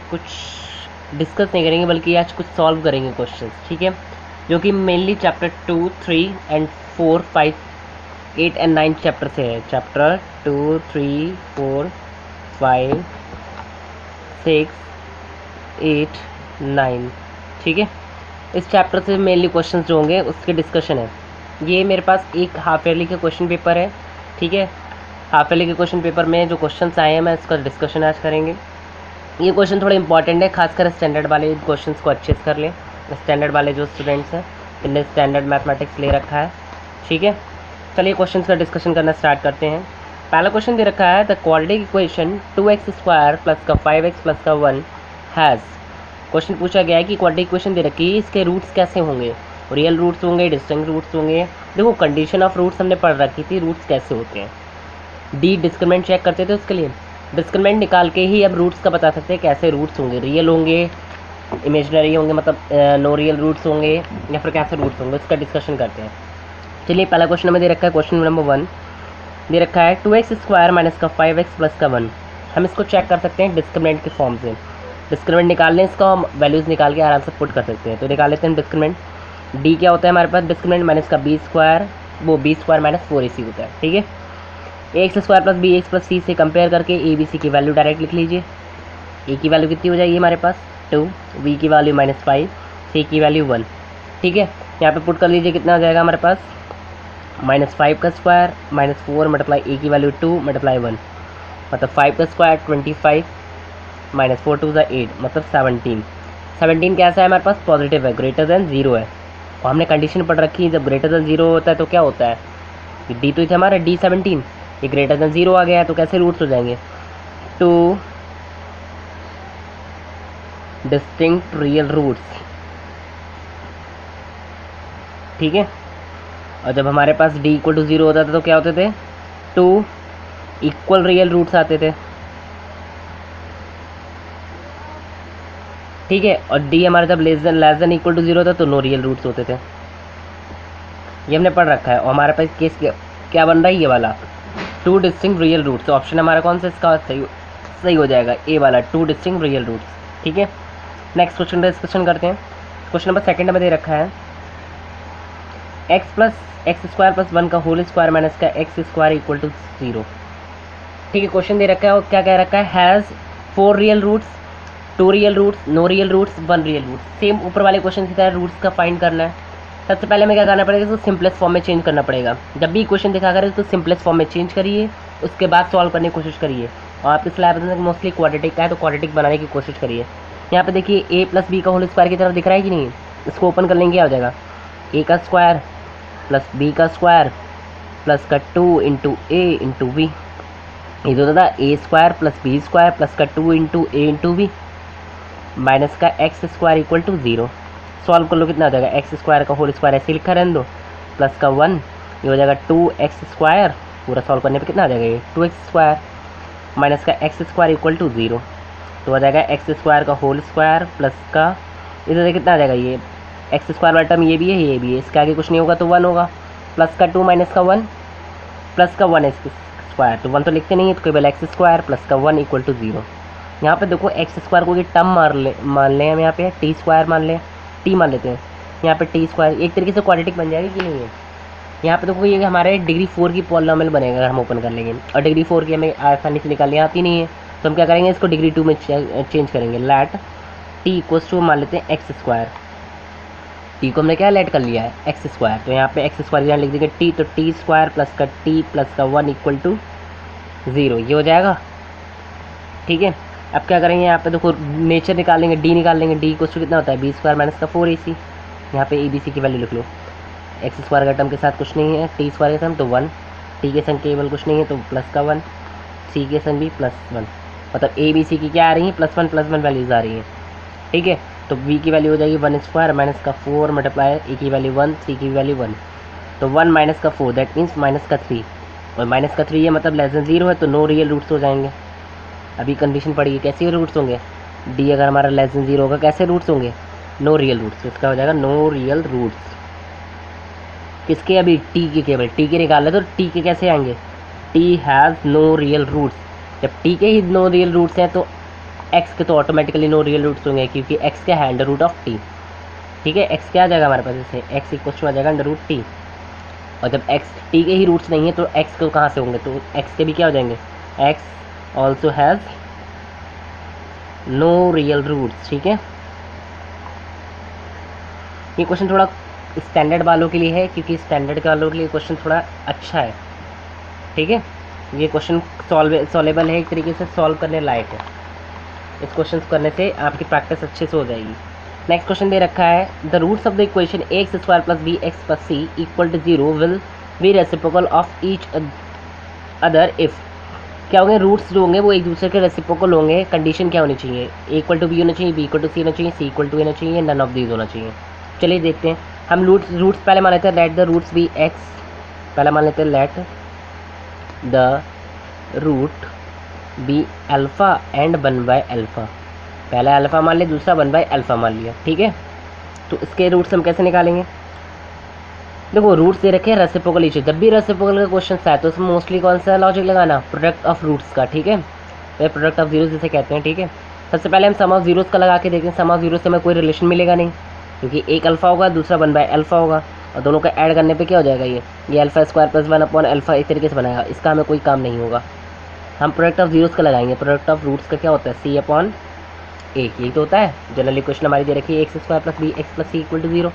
कुछ डिस्कस नहीं करेंगे बल्कि आज कुछ सॉल्व करेंगे क्वेश्चंस, ठीक है, जो कि mainly chapter 2, 3 and 4, 5, 8 and 9 chapter से है। चैप्टर 2, 3, 4, 5, 6, 8, 9, ठीक है। इस चैप्टर से मेनली क्वेश्चंस जो होंगे उसके डिस्कशन है। ये मेरे पास एक हाफ ईयरली के क्वेश्चन पेपर है, ठीक है। हाफ ईयरली के क्वेश्चन पेपर में जो क्वेश्चंस आए हैं मैं इसका डिस्कशन आज करेंगे। ये क्वेश्चन थोड़े इंपॉर्टेंट है, खासकर स्टैंडर्ड वाले क्वेश्चंस को अच्छे से कर लें, स्टैंडर्ड वाले जो स्टूडेंट्स हैं जिनने स्टैंडर्ड मैथमेटिक्स ले रखा है, ठीक है। चलिए क्वेश्चंस का डिस्कशन करना स्टार्ट करते हैं। पहला क्वेश्चन दे रखा है the quadratic equation 2x² plus का 5x प्लस का 1 हैज़। क्वेश्चन पूछा गया है कि क्वाड्रेटिक इक्वेशन दे रखी है, इसके रूट्स कैसे होंगे, रियल रूट्स होंगे, डिस्टिंक्ट रूट्स होंगे। देखो कंडीशन ऑफ रूट्स हमने पढ़ रखी थी, रूट्स कैसे होते हैं। डी डिस्क्रिमिनेंट चेक करते थे, उसके लिए डिस्क्रिमिनेंट निकाल के ही अब रूट्स का बता सकते हैं कैसे रूट्स होंगे, रियल होंगे, इमेजनरी होंगे, मतलब नो रियल रूट्स होंगे या फिर कैसे रूट्स होंगे, उसका डिस्कशन करते हैं। चलिए पहला क्वेश्चन हमें दे रखा है, क्वेश्चन नंबर 1 दे रखा है 2x² माइनस का 5x प्लस का 1। हम इसको चेक कर सकते हैं डिस्क्रिमिनेंट के फॉर्म से। डिस्क्रिमिनेंट निकाल लें, इसका हम वैल्यूज़ निकाल के आराम से पुट कर सकते हैं। तो निकाल लेते हैं डिस्क्रिमिनेंट। डी क्या होता है हमारे पास, डिस्क्रिमिनेंट माइनस का b² वो b² माइनस 4ac होता है, ठीक है। ax² plus bx plus c से कंपेयर करके a b c की वैल्यू डायरेक्ट लिख लीजिए। a की वैल्यू कितनी हो जाएगी हमारे पास 2, b की वैल्यू -5, c की वैल्यू 1, ठीक है। यहाँ पे पुट कर लीजिए, कितना हो जाएगा हमारे पास -5 का स्क्वायर -4 मल्टीप्लाई a की वैल्यू 2 मल्टीप्लाई 1, मतलब 5 का स्क्वायर 25 -4 2 8 मतलब 17। 17 कैसा है हमारे पास, पॉजिटिव है, ग्रेटर देन 0 है। और हमने कंडीशन पढ़ रखी है, जब ग्रेटर देन 0 होता है तो क्या होता है, डी तो था हमारा D17, ये ग्रेटर देन 0 आ गया है तो कैसे रूट्स हो जाएंगे, 2 डिस्टिंक्ट रियल रूट्स, ठीक है। और जब हमारे पास D = 0 होता था तो क्या होते थे, 2 इक्वल रियल रूट्स आते थे, ठीक है। और D हमारे जब लेस देन इक्वल टू 0 था तो नो रियल रूट्स होते थे, ये हमने पढ़ रखा है। और हमारे पास केस क्या बन रहा है, ये वाला 2 डिस्टिंक्ट रियल रूट्स। तो ऑप्शन हमारा कौन सा इसका सही हो जाएगा, ए वाला 2 डिस्टिंक्ट रियल रूट्स, ठीक है। नेक्स्ट क्वेश्चन डिस्कशन करते हैं। क्वेश्चन नंबर 2 में दे रखा है x प्लस x² प्लस 1 का होल स्क्वायर माइनस का x² इक्वल टू 0, ठीक है। क्वेश्चन दे रखा है और क्या कह रखा है, has 4 real roots, 2 real roots, no real roots, 1 real roots. Same ऊपर वाले क्वेश्चन की तरह रूट्स का फाइंड करना है। सबसे पहले हमें क्या करना पड़ेगा, इसको सिंपलेस्ट फॉर्म में चेंज करना पड़ेगा। जब भी क्वेश्चन दिखा करें तो सिंपलेस्ट फॉर्म में चेंज करिए, उसके बाद सॉल्व करने की कोशिश करिए। और आपके सिलेबस में मोस्टली क्वाड्रेटिक का है तो क्वाड्रेटिक बनाने की कोशिश करिए। यहाँ पे देखिए a प्लस बी का होल स्क्वायर की तरफ दिख रहा है कि नहीं, इसको ओपन कर लेंगे, क्या हो जाएगा a का स्क्वायर प्लस b का स्क्वायर प्लस का 2 इंटू a इंटू बी, ये तो होता था a² प्लस b² प्लस का 2 into a into B minus का x² इक्वल टू 0। सॉल्व कर लो, कितना हो जाएगा, x² का होल स्क्वायर ऐसे लिखा रहने दो प्लस का 1, ये हो जाएगा 2x², पूरा सॉल्व करने पे कितना आ जाएगा ये 2x² माइनस का x² इक्वल टू 0, तो हो जाएगा x² का होल स्क्वायर प्लस का इधर कितना आ जाएगा, ये x² वाला टर्म ये भी है ये भी है, इसके आगे कुछ नहीं होगा तो 1 होगा, प्लस का 2 माइनस का 1 प्लस का 1x², तो 1 तो लिखते नहीं है तो केवल x² प्लस का 1 इक्वल टू 0। यहाँ पे देखो x² को ये टर्म मान लें हम, यहाँ पे t² मान लें, t मान लेते हैं, यहाँ पे t², एक तरीके से क्वाड्रेटिक बन जाएगी कि नहीं है। यहाँ पे देखो ये हमारे डिग्री 4 की पॉलिनॉमियल बनेगा अगर हम ओपन कर लेंगे, और डिग्री 4 की हमें आसानी से निकालनी आती नहीं है तो हम क्या करेंगे, इसको डिग्री 2 में चेंज करेंगे। लैट t इक्वल्स टू मान लेते हैं x², t को हमने क्या लेट कर लिया है x², तो यहाँ पे x² यहाँ लिख देंगे t, तो t² प्लस का t प्लस का 1 इक्वल टू 0, ये हो जाएगा, ठीक है। अब क्या करेंगे, यहाँ पे देखो नेचर निकाल लेंगे, d निकाल लेंगे, d इक्वल्स टू कितना होता है b² माइनस का 4ac, यहाँ पे a b c की वैल्यू लिख लो, x² का टर्म के साथ कुछ नहीं है, t² के संग तो 1, t के संग केवल कुछ नहीं है तो प्लस का 1, c के संग भी +1, मतलब a b c की क्या आ रही है +1 वैल्यूज़ आ रही हैं, ठीक है। तो b की वैल्यू हो जाएगी 1² माइनस का 4 मल्टीप्लाई a की वैल्यू 1, c की वैल्यू 1, तो 1 माइनस का 4 दैट मीन्स माइनस का 3, और माइनस का 3 है मतलब लेस देन 0 है तो नो रियल रूट्स हो जाएंगे। अभी कंडीशन पड़ेगी कैसे रूट्स होंगे, d अगर हमारा लेस देन 0 होगा कैसे रूट्स होंगे, नो रियल रूट्स, तो इसका हो जाएगा नो रियल रूट्स किसके, अभी t के, केवल t के निकाल ले तो t के कैसे आएंगे, t has no real roots, जब t के ही नो रियल रूट्स हैं तो एक्स के तो ऑटोमेटिकली नो रियल रूट्स होंगे, क्योंकि एक्स क्या है, अंडर रूट ऑफ टी। ठीक है, एक्स क्या आ जाएगा हमारे पास, जैसे एक्स इक्वल टू आ जाएगा अंडर रूट टी। और जब एक्स टी के ही रूट्स नहीं है तो एक्स को कहाँ से होंगे, तो एक्स के भी क्या हो जाएंगे, X also has no real roots. ठीक है, ये क्वेश्चन थोड़ा स्टैंडर्ड वालों के लिए है, क्योंकि स्टैंडर्ड के वालों के लिए क्वेश्चन थोड़ा अच्छा है। ठीक है, ये क्वेश्चन सॉल्वेबल है, एक तरीके से सॉल्व करने लायक है। इस क्वेश्चन करने से आपकी प्रैक्टिस अच्छे से हो जाएगी। नेक्स्ट क्वेश्चन दे रखा है, the roots of the equation X square plus B X plus C equal to 0 will be reciprocal of each other if. क्या होंगे, रूट्स जो होंगे वो एक दूसरे के रेसिप्रोकल होंगे। कंडीशन क्या होनी चाहिए, ए इक्वल टू बी होना चाहिए, बी इक्वल टू सी होना चाहिए, सी इक्वल टू होना चाहिए, नन ऑफ दीज होना चाहिए। चलिए देखते हैं। हम रूट्स पहले मान लेते हैं, let the roots be x. पहले मान लेते हैं let the root be alpha and 1/α। पहला अल्फ़ा मान लिया, दूसरा 1/α मान लिया। ठीक है, तो इसके रूट्स हम कैसे निकालेंगे, देखो रूट्स दे रखे हैं रेसिप्रोकल इच। जब भी रेसिप्रोकल का क्वेश्चन आए तो उसमें मोस्टली कौन सा लॉजिक लगाना, प्रोडक्ट ऑफ रूट्स का। ठीक है, तो प्रोडक्ट ऑफ जीरोस जिसे कहते हैं। ठीक है, सबसे पहले हम सम ऑफ जीरोस का लगा के देखते हैं। सम ऑफ जीरोस से हमें कोई रिलेशन मिलेगा नहीं, क्योंकि एक अल्फ़ा होगा, दूसरा 1/α होगा, और दोनों का ऐड करने पे क्या हो जाएगा, ये अल्फ़ा स्क्वायर प्लस 1/α इस तरीके से बनाएगा। इसका हमें कोई काम नहीं होगा। हम प्रोडक्ट ऑफ जीरोस का लगाएंगे। प्रोडक्ट ऑफ रूट्स का क्या होता है, C/A। यही तो होता है। जनरल इक्वेशन हमारी दे रखी है X square plus B X plus C equal to 0,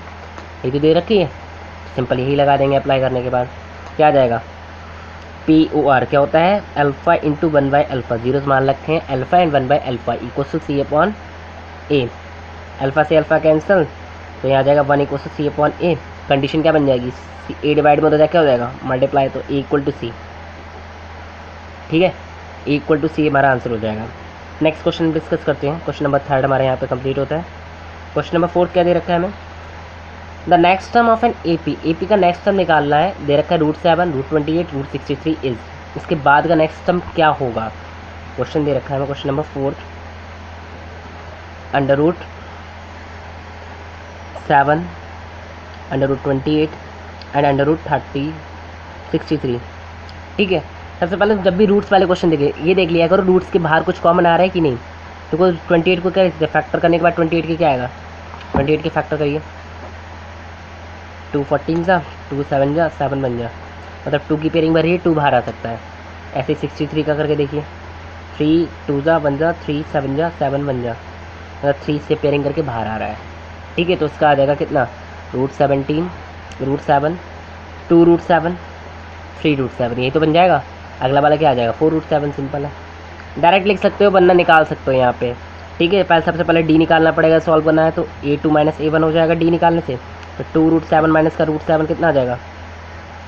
यही तो दे रखी है। सिंपल यही लगा देंगे। अप्लाई करने के बाद क्या आ जाएगा, POR क्या होता है, अल्फ़ा इंटू 1/α। जीरोस मान रखे हैं, alpha and 1/α equal to C/A। Alpha से अल्फ़ा कैंसिल, तो यहाँ आ जाएगा 1 इक्वल टू C/A। कंडीशन क्या बन जाएगी, A डिवाइड में तो क्या हो जाएगा, मल्टीप्लाई, तो A इक्वल टू C। ठीक है, A इक्वल टू C हमारा आंसर हो जाएगा। नेक्स्ट क्वेश्चन डिस्कस करते हैं। क्वेश्चन नंबर 3 हमारे यहाँ पे कंप्लीट होता है। क्वेश्चन नंबर 4 क्या दे रखा है हमें, the next term of an AP का नेक्स्ट टर्म निकालना है। दे रखा है √7, √28, √63 इज। इसके बाद का नेक्स्ट टर्म क्या होगा, क्वेश्चन दे रखा है हमें। Question number 4, √7, √28 and √63। ठीक है, सबसे पहले जब भी रूट्स वाले क्वेश्चन देखे ये देख लिया करो, रूट्स के बाहर कुछ कॉमन आ रहा है कि नहीं। तो 28 को क्या फैक्टर करने के बाद 28 के क्या आएगा, 28 के फैक्टर करिए, 2 14 जा, 2 7 जा, 7 बन जा, मतलब 2 की पेयरिंग भर रही है, 2 बाहर आ सकता है। ऐसे 63 का करके देखिए, 3 2 जा 1 जा, 3 7 जा, 7 बन जा, मतलब 3 से पेयरिंग करके बाहर आ रहा है। ठीक है, तो उसका आ जाएगा कितना, √17, √7, 2 √7, 3 √7, यही तो बन जाएगा। अगला वाला क्या आ जाएगा, 4 √7। सिंपल है, डायरेक्ट लिख सकते हो, वरना निकाल सकते हो यहाँ पे। ठीक है, पहले सबसे पहले D निकालना पड़ेगा, सॉल्व करना है तो A2 - A1 हो जाएगा D निकालने से। तो 2 √7 माइनस का √7 कितना आ जाएगा,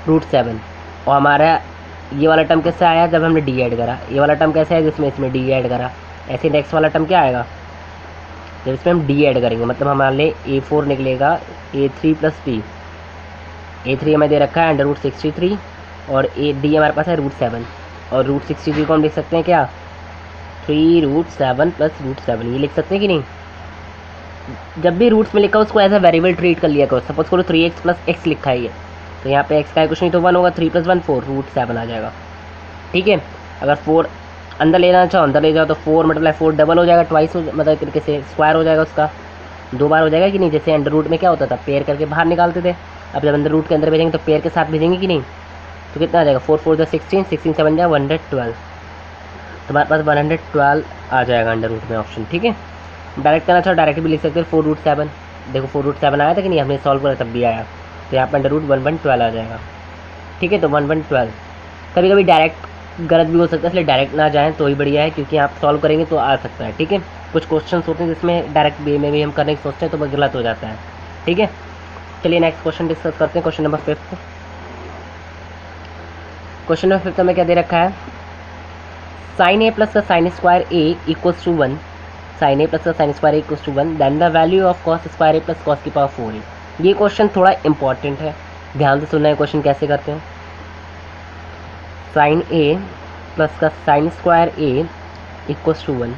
√7। और हमारा ये वाला टर्म कैसे आया, जब हमने D ऐड करा। ये वाला टर्म कैसे है, जिसमें इसमें D ऐड करा। ऐसे नेक्स्ट वाला टर्म क्या आएगा, जब इसमें हम D ऐड करेंगे, मतलब हमारे लिए A4 निकलेगा A3 + D। A3 हमें दे रखा है √63 और D हमारे पास है √7, और √63 को हम लिख सकते हैं क्या, 3 √7 + √7, ये लिख सकते हैं कि नहीं। जब भी रूट्स में लिखा उसको एज अ वेरिएबल ट्रीट कर लिया करो। सपोज करो 3x + x लिखा है ये, तो यहाँ पे x का कुछ नहीं तो 1 होगा, 3 + 1 4, √7 आ जाएगा। ठीक है, अगर 4 अंदर ले जाना चाहो अंदर ले जाओ, तो 4 × 4 डबल हो जाएगा, ट्वाइस हो, मतलब एक तरीके से स्क्वायर हो जाएगा, उसका 2 बार हो जाएगा कि नहीं। जैसे अंडर रूट में क्या होता था, पेयर करके बाहर निकालते थे, अब जब अंदर रूट के अंदर भेजेंगे तो पेयर के साथ भेजेंगे कि नहीं। तो कितना आ जाएगा, 4 4 16, 16 7 जा 112, तुम्हारे पास 112 आ जाएगा अंडर रूट में ऑप्शन। ठीक है, डायरेक्ट करना चाहो डायरेक्ट भी लिख सकते हैं, 4 √7। देखो 4 √7 आया था कि नहीं, हमने सॉल्व करा तब भी आया, तो यहाँ पर अंडर रूट 112 आ जाएगा। ठीक है, तो 112 कभी कभी डायरेक्ट गलत भी हो सकता है, इसलिए डायरेक्ट ना जाएँ तो ही बढ़िया है, क्योंकि आप सॉल्व करेंगे तो आ सकता है। ठीक है, कुछ क्वेश्चन होते हैं जिसमें डायरेक्ट वे में भी हम करने की सोचते हैं तो वो गलत हो जाता है। ठीक है, चलिए नेक्स्ट क्वेश्चन डिस्कस करते हैं। Question number 5। क्वेश्चन नंबर 5 में क्या दे रखा है, sin A + का sin² A = 1, sin A + का sin² A = 1, then the value of cos² A + cos की पावर 4A। ये क्वेश्चन थोड़ा इंपॉर्टेंट है, ध्यान से सुनना है। क्वेश्चन कैसे करते हैं, sin A + का sin² A = 1।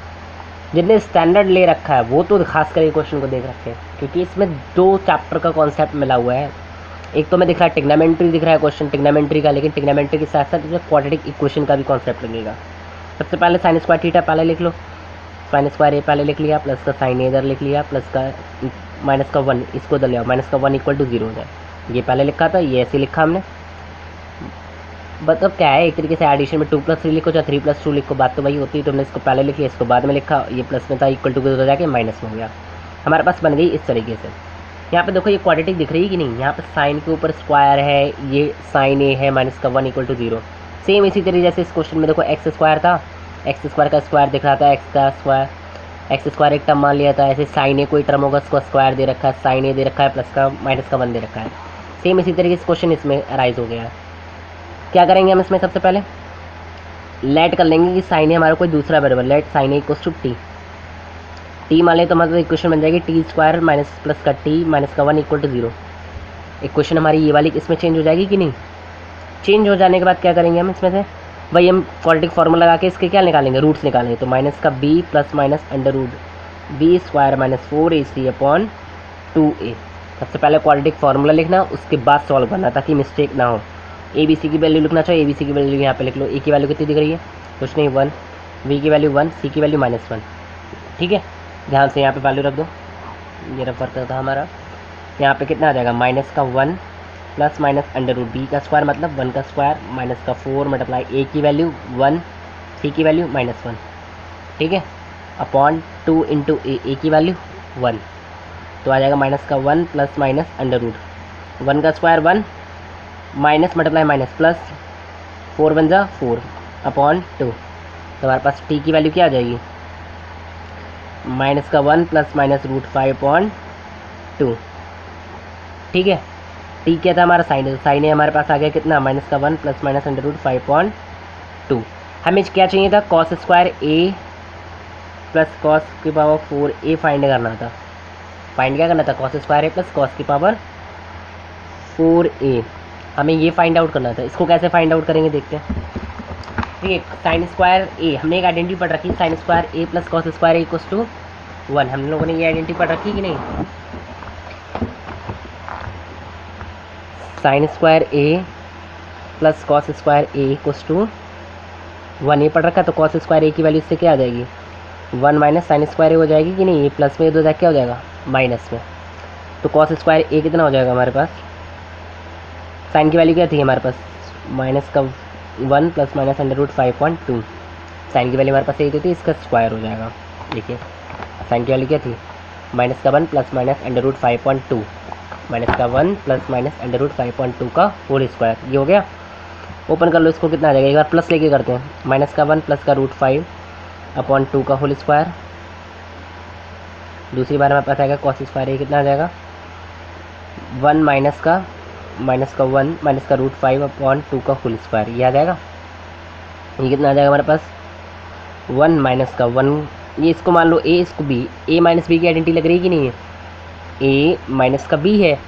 जिनने स्टैंडर्ड ले रखा है वो तो खास कर क्वेश्चन को देख रखे हैं, क्योंकि इसमें 2 चैप्टर का कॉन्सेप्ट मिला हुआ है। एक तो मैं दिख रहा है टिग्नामेंट्री दिख रहा है क्वेश्चन टिग्नामेंट्री का, लेकिन टिग्नामेंट्री के साथ साथ इसमें क्वाड्रेटिक इक्वेशन का भी कॉन्सेप्ट लगेगा। सबसे पहले sin² थीटा पहले लिख लो, साइन स्क्वायर ए पहले लिख लिया, प्लस का साइन ए इधर लिख लिया, प्लस का माइनस का 1 इसको इधर लिया, माइनस का 1 इक्वल टू 0 हो जाए। ये पहले लिखा था, ये ऐसे लिखा हमने। मतलब क्या है, एक तरीके से एडिशन में 2 + 3 लिखो या 3 + 2 लिखो, बात तो वही होती है। तो हमने इसको पहले लिख लिया, इसको बाद में लिखा, ये प्लस में था, इक्वल टू हो जाके माइनस में हो गया। हमारे पास बन गई इस तरीके से। यहाँ पे देखो ये क्वाड्रेटिक दिख रही है कि नहीं, यहाँ पे साइन के ऊपर स्क्वायर है, ये साइन ए है, माइनस का 1 इक्वल टू 0। सेम इसी तरीके जैसे इस क्वेश्चन में देखो एक्स स्क्वायर था, एक्स स्क्वायर का स्क्वायर दिख रहा था, एक्स स्क्वायर एक टर्म मान लिया था। ऐसे साइन ए कोई टर्म होगा, उसको स्क्वायर दे रखा है, साइन ए दे रखा है, प्लस का माइनस का 1 दे रखा है। सेम इसी तरीके से क्वेश्चन इसमें अराइज हो गया है। क्या करेंगे हम इसमें, सबसे पहले लेट कर लेंगे कि साइन ए हमारा कोई दूसरा variable, let sine A equals to T मान ले, तो मतलब इक्वेशन बन जाएगी टी स्क्वायर माइनस प्लस का टी माइनस का 1 इक्वल टू 0। इक्वेशन हमारी ये वाली इसमें चेंज हो जाएगी कि नहीं। चेंज हो जाने के बाद क्या करेंगे हम इसमें से, वही हम क्वाड्रेटिक फार्मूला लगा के इसके क्या निकालेंगे, रूट्स निकालेंगे। तो माइनस का B plus minus under root B square minus 4ac upon 2a। सबसे पहले क्वाड्रेटिक फार्मूला लिखना, उसके बाद सॉल्व करना ताकि मिस्टेक ना हो। ए बी सी की वैल्यू लिखना चाहिए, ए बी सी की वैल्यू यहाँ पे लिख लो। ए की वैल्यू कितनी दिख रही है, कुछ नहीं 1, बी की वैल्यू 1, सी की वैल्यू -1। ठीक है, ध्यान से यहाँ पे वैल्यू रख दो। ये रेफर था हमारा, यहाँ पे कितना आ जाएगा, माइनस का 1 plus minus under root B का स्क्वायर मतलब 1 का स्क्वायर माइनस का 4 मल्टीप्लाई ए की वैल्यू 1, सी की वैल्यू -1। ठीक है, अपॉन 2 इंटू ए की वैल्यू 1, तो आ जाएगा माइनस का 1 प्लस माइनस अंडर रूट 1 का square 1 minus multiply minus plus 4 बन जा 4 अपॉन 2। तो हमारे पास टी की वैल्यू क्या आ जाएगी, माइनस का 1 प्लस माइनस रूट 5 अपॉन 2। ठीक है, टी क्या था हमारा, साइन है हमारे पास आ गया कितना, माइनस का 1 plus minus under root 5 upon 2। हमें क्या चाहिए था, cos square A plus cos की पावर 4a फाइंड करना था। फाइंड क्या करना था, cos square A plus cos की पावर 4a, हमें ये फाइंड आउट करना था। इसको कैसे फाइंड आउट करेंगे देखते हैं। ठीक है, साइन स्क्वायर ए हमने एक आइडेंटिटी पढ़ रखी है, sine square A plus cos square A equals to 1। हम लोगों ने ये आइडेंटिटी पढ़ रखी कि नहीं, sine square A plus cos square A equals to 1 ये पढ़ रखा है। तो कॉस स्क्वायर ए की वैल्यू इससे क्या आ जाएगी, 1 माइनस साइन स्क्वायर ए हो जाएगी कि नहीं, ये प्लस में इधर जाके क्या हो जाएगा, माइनस में। तो कॉस स्क्वायर ए कितना हो जाएगा हमारे पास, साइन की वैल्यू क्या थी हमारे पास, माइनस का 1 प्लस माइनस अंडर रूट 5.2। साइन की वैल्यू हमारे पास यही थी, इसका स्क्वायर हो जाएगा। देखिए साइन की वैल्यू क्या थी, माइनस का 1 plus minus under root 5.2, minus का 1 प्लस माइनस अंडर रूट 5.2 का होल स्क्वायर। ये हो गया, ओपन कर लो इसको, कितना आ जाएगा, एक बार प्लस लेके करते हैं। माइनस का 1 प्लस का रूट 5/2 का होल स्क्वायर। दूसरी बार हमारे पास आएगा कॉस स्क्वायर ए कितना आ जाएगा, 1 माइनस का 1 माइनस का रूट 5/2 का होल स्क्वायर। ये आ जाएगा, ये कितना आ जाएगा हमारे पास, 1 माइनस का 1, ये इसको मान लो ए, इसको बी, ए माइनस बी की आइडेंटिटी लग रही है कि नहीं है, ए माइनस का बी है,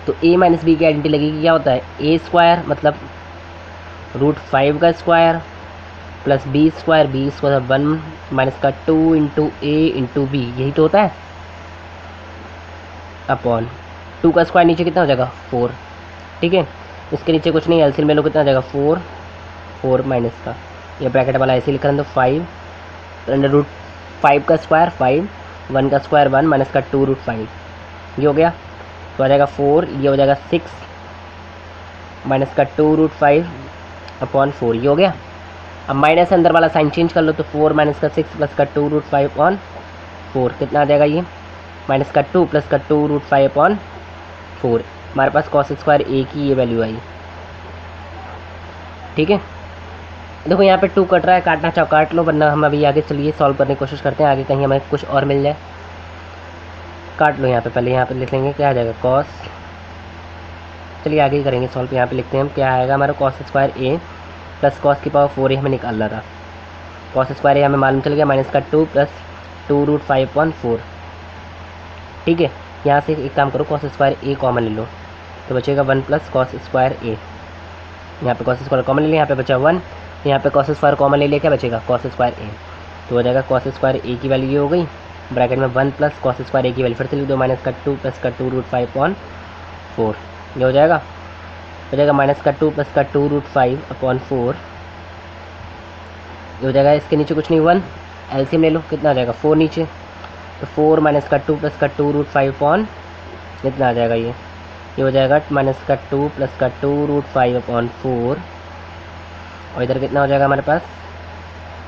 तो ए माइनस बी की आइडेंटिटी लगेगी, क्या होता है, ए स्क्वायर मतलब रूट 5 का square plus B square 1 minus का 2 इंटू ए इंटू बी, यही तो होता है, अपॉन 2 का स्क्वायर नीचे कितना हो जाएगा 4। ठीक है, इसके नीचे कुछ नहीं, एलसीएम में लो कितना आ जाएगा 4 माइनस का, ये ब्रैकेट वाला ऐसे लिख रहे हैं, तो 5 अंडर रूट 5 का स्क्वायर 5, 1 का स्क्वायर 1 माइनस का 2 रूट 5, ये हो गया। तो आ जाएगा 4, ये हो जाएगा 6 माइनस का 2 रूट 5 अपॉन 4, ये हो गया। अब माइनस अंदर वाला साइन चेंज कर लो, तो 4 माइनस का 6 प्लस का 2 रूट 5 अपॉन 4 कितना आ जाएगा, ये माइनस का 2 प्लस का 2 रूट 5 अपॉन 4। हमारे पास कॉस स्क्वायर ए की ये वैल्यू आई। ठीक है, देखो यहाँ पे 2 कट रहा है, काटना चाहो काट लो, वरना हम अभी आगे चलिए सॉल्व करने की कोशिश करते हैं, आगे कहीं हमें कुछ और मिल जाए। काट लो यहाँ पे, पहले यहाँ पे लिख लेंगे क्या आ जाएगा कॉस, चलिए आगे ही करेंगे सॉल्व। यहाँ पे लिखते हैं हम क्या आएगा हमारा, cos square A plus cos की पावर 4 हमें निकालना था। कॉस स्क्वायर ए हमें मालूम चल गया, माइनस का 2 प्लस 2 रूट 5/4। ठीक है, यहाँ से एक काम करो, कॉस स्क्वायर ए कॉमन ले लो, तो बचेगा 1 प्लस कॉस स्क्वायर ए। यहाँ पे कॉस स्क्वायर कॉमन ले लिया, यहाँ पे बचा 1, यहाँ पे कॉस स्क्वायर कॉमन ले लिया, क्या बचेगा कॉस स्क्वायर ए। तो हो जाएगा कॉस स्क्वायर ए की वैल्यू ये हो गई, ब्रैकेट में 1 प्लस कॉस स्क्वायर ए की वैल्यू फिर से लिख दो, माइनस का 2 प्लस का 2 रूट 5/4, ये हो जाएगा माइनस का 2 प्लस का 2 रूट 5/4, ये हो जाएगा। इसके नीचे कुछ नहीं 1, एलसीएम ले लो, कितना आ जाएगा 4 नीचे, तो 4 माइनस का 2 प्लस का 2 रूट 5 अपॉन कितना आ जाएगा, ये हो जाएगा माइनस का 2 प्लस का 2 रूट 5 अपॉन 4, और इधर कितना हो जाएगा हमारे पास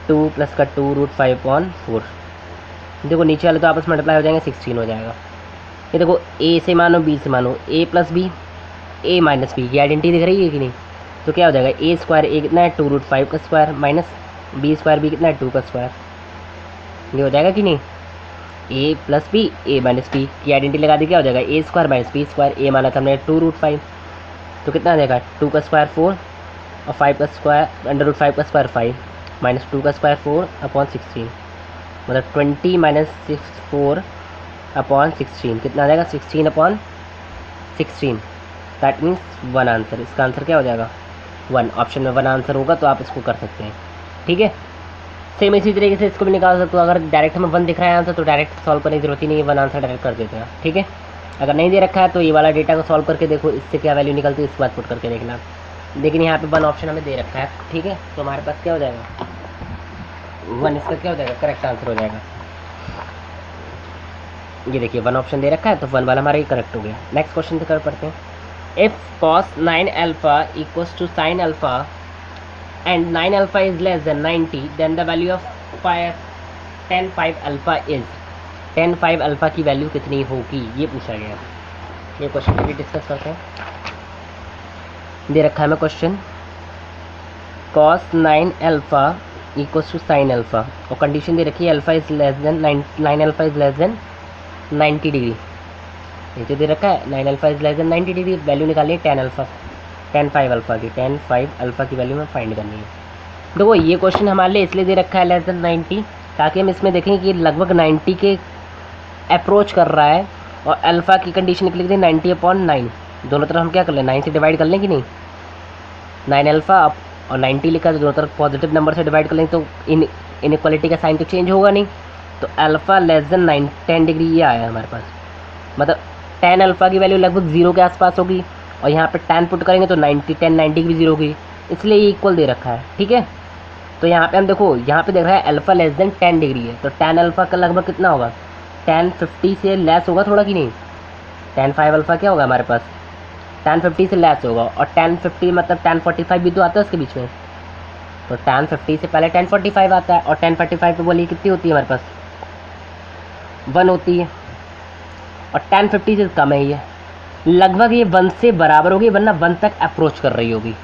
2 प्लस का 2 रूट 5 अपॉन 4। देखो नीचे वाले तो आपस में मल्टीप्लाई हो जाएंगे, 16 हो जाएगा। ये देखो ए से मानो बी से मानो, ए प्लस बी ए माइनस बी की आइडेंटिटी दिख रही है कि नहीं, तो क्या हो जाएगा ए स्क्वायर ए कितना है 2 रूट 5 का square minus B square B कितना है 2 का स्क्वायर, ये हो जाएगा कि नहीं। ए प्लस बी ए माइनस बी की आइडेंटिटी लगा दी, क्या हो जाएगा ए स्क्वायर माइनस बी स्क्वायर, ए माना था हमने 2 रूट 5, तो कितना आ जाएगा 2 का स्क्वायर 4 और 5 का स्क्वायर अंडर रूट 5 का स्क्वायर 5 माइनस 2 का स्क्वायर 4 अपॉन 16, मतलब 20 माइनस 4 अपॉन 16 कितना आ जाएगा 16 अपॉन 16, दैट मीन्स 1 आंसर। इसका आंसर क्या हो जाएगा 1, ऑप्शन में 1 आंसर होगा, तो आप इसको कर सकते हैं। ठीक है, सेम इसी तरीके से इसको भी निकाल सकते हो। अगर डायरेक्ट हमें 1 दिख रहा है आंसर तो डायरेक्ट सॉल्व करने की जरूरत ही नहीं है, 1 आंसर डायरेक्ट कर देते हैं। ठीक है, अगर नहीं दे रखा है तो ये वाला डेटा को सॉल्व करके देखो इससे क्या वैल्यू निकलती है, इसके बाद पुट करके देखना। लेकिन यहाँ पे 1 ऑप्शन हमें दे रखा है, ठीक है, तो हमारे पास क्या हो जाएगा 1, इसका क्या हो जाएगा करेक्ट आंसर हो जाएगा। ये देखिए 1 ऑप्शन दे रखा है, तो 1 वाला हमारा ये करेक्ट हो गया। नेक्स्ट क्वेश्चन कर पढ़ते हैं। If cos 9 alpha equals to sin alpha and 9 alpha is less than 90, then the value of 10 5 alpha is 10 5 alpha की वैल्यू कितनी होगी, ये पूछा गया। ये क्वेश्चन भी डिस्कस करते हैं। दे रखा है हमें question cos 9 alpha equals to sin alpha और कंडीशन दे रखी है alpha is less than 9 alpha is less than 90 degree. नीचे दे रखा है 9 alpha is less than 90 degree, value निकालनी है 10 5 अल्फा की, 10 5 अल्फा की वैल्यू में फाइंड करनी है। देखो ये क्वेश्चन हमारे लिए इसलिए दे रखा है लेस देन 90, ताकि हम इसमें देखें कि लगभग 90 के अप्रोच कर रहा है, और अल्फा की कंडीशन निकली थी 90/9, दोनों तरफ हम क्या कर लें 9 से डिवाइड कर लें कि नहीं, 9 अल्फा और 90 लिखा, तो दोनों तरफ पॉजिटिव नंबर से डिवाइड कर लें, तो इनइक्वालिटी का साइन तो चेंज होगा नहीं, तो अल्फा लेस देन 10 डिग्री ये आया हमारे पास। मतलब 10 अल्फा की वैल्यू लगभग 0 के आसपास होगी, और यहाँ पे 10 पुट करेंगे तो 10 की भी 0 होगी, इसलिए ये इक्वल दे रखा है। ठीक है, तो यहाँ पे हम देखो यहाँ पे देख रहा है अल्फा लेस देन 10 डिग्री है, तो 10 अल्फा का लगभग कितना होगा 10 50 से लेस होगा थोड़ा कि नहीं। 10 5 अल्फा क्या होगा हमारे पास 10 50 से लेस होगा, और 10 50 मतलब 10 45 भी तो आता है उसके बीच में, तो 10 50 से पहले 10 45 आता है, और 10 45 पे बोलिए कितनी होती है हमारे पास 1 होती है, और 10 50 से कम है, ये लगभग ये 1 से बराबर होगी, वरना 1 तक अप्रोच कर रही होगी,